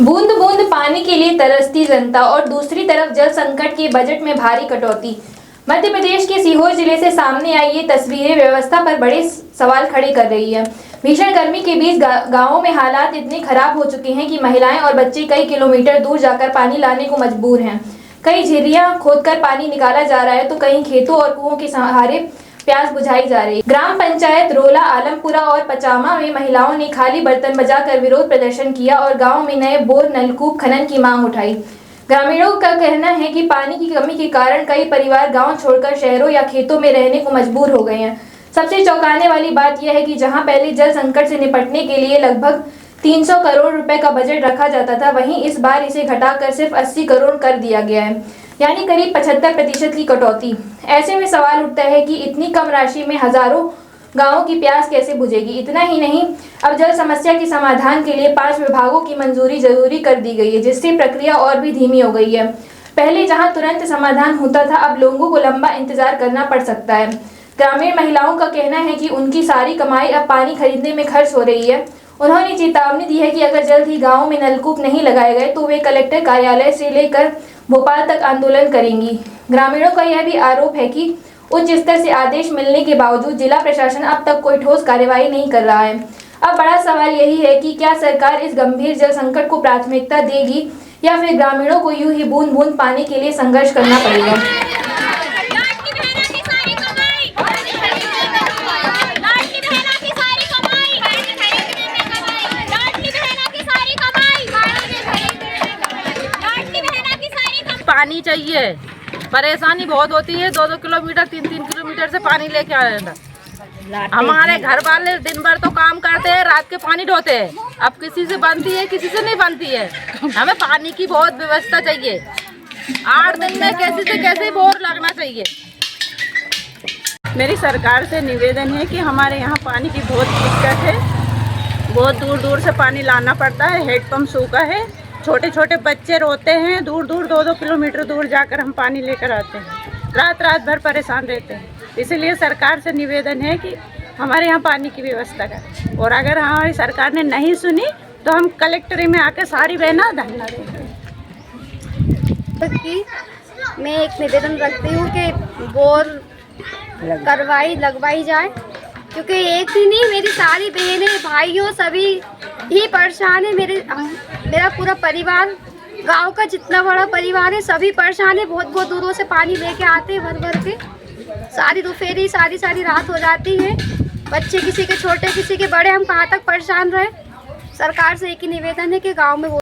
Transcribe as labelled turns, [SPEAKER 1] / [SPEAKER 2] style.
[SPEAKER 1] बूंद बूंद पानी के लिए तरसती जनता और दूसरी तरफ जल संकट के बजट में भारी कटौती। मध्य प्रदेश के सीहोर जिले से सामने आई ये तस्वीरें व्यवस्था पर बड़े सवाल खड़े कर रही है। भीषण गर्मी के बीच गांवों में हालात इतने खराब हो चुके हैं कि महिलाएं और बच्चे कई किलोमीटर दूर जाकर पानी लाने को मजबूर हैं। कई झिरियां खोदकर पानी निकाला जा रहा है तो कहीं खेतों और कुओं के सहारे प्यास बुझाई जा रही है। ग्राम पंचायत रोला, आलमपुरा और पचामा में महिलाओं ने खाली बर्तन बजाकर विरोध प्रदर्शन किया और गांव में नए बोर नलकूप खनन की मांग उठाई। ग्रामीणों का कहना है कि पानी की कमी के कारण कई परिवार गांव छोड़कर शहरों या खेतों में रहने को मजबूर हो गए हैं। सबसे चौंकाने वाली बात यह है कि जहां पहले जल संकट से निपटने के लिए लगभग 300 करोड़ रुपए का बजट रखा जाता था, वहीं इस बार इसे घटाकर सिर्फ 80 करोड़ कर दिया गया है, यानी करीब 75% की कटौती। ऐसे में सवाल उठता है कि इतनी कम राशि में हजारों गांवों की प्यास कैसे बुझेगी। इतना ही नहीं, अब जल समस्या के समाधान के लिए 5 विभागों की मंजूरी जरूरी कर दी गई है, जिससे प्रक्रिया और भी धीमी हो गई है। पहले जहां तुरंत समाधान होता था, अब लोगों को लंबा इंतजार करना पड़ सकता है। ग्रामीण महिलाओं का कहना है कि उनकी सारी कमाई अब पानी खरीदने में खर्च हो रही है। उन्होंने चेतावनी दी है कि अगर जल्द ही गाँव में नलकूप नहीं लगाए गए तो वे कलेक्टर कार्यालय से लेकर भोपाल तक आंदोलन करेंगी। ग्रामीणों का यह भी आरोप है कि उच्च स्तर से आदेश मिलने के बावजूद जिला प्रशासन अब तक कोई ठोस कार्यवाही नहीं कर रहा है। अब बड़ा सवाल यही है कि क्या सरकार इस गंभीर जल संकट को प्राथमिकता देगी या फिर ग्रामीणों को यूं ही बूंद बूंद पानी के लिए संघर्ष करना पड़ेगा।
[SPEAKER 2] पानी चाहिए, परेशानी बहुत होती है। 2-2 किलोमीटर 3-3 किलोमीटर से पानी लेके आ रहे हैं। हमारे घर वाले दिन भर तो काम करते हैं, रात के पानी ढोते हैं। अब किसी से बनती है, किसी से नहीं बनती है। हमें पानी की बहुत व्यवस्था चाहिए। 8 दिन में कैसे से कैसे बोर लगना चाहिए। मेरी सरकार से निवेदन है कि हमारे यहाँ पानी की बहुत दिक्कत है। बहुत दूर दूर से पानी लाना पड़ता है। हेडपम्प सूखा है। छोटे छोटे बच्चे रोते हैं। दूर दूर 2-2 किलोमीटर दूर जाकर हम पानी लेकर आते हैं। रात रात भर परेशान रहते हैं। इसलिए सरकार से निवेदन है कि हमारे यहाँ पानी की व्यवस्था करें, और अगर हमारी सरकार ने नहीं सुनी तो हम कलेक्ट्री में आकर सारी बहना धरना देंगे।
[SPEAKER 3] मैं एक निवेदन रखती हूँ कि बोर लगवाई जाए, क्योंकि एक ही नहीं, मेरी सारी बहनें भाइयों सभी ही परेशान है। मेरा पूरा परिवार, गांव का जितना बड़ा परिवार है, सभी परेशान है। बहुत बहुत दूरों से पानी लेके आते हैं भर भर के। सारी दोपहरी सारी रात हो जाती है। बच्चे किसी के छोटे किसी के बड़े, हम कहाँ तक परेशान रहे। सरकार से एक ही निवेदन है कि गांव में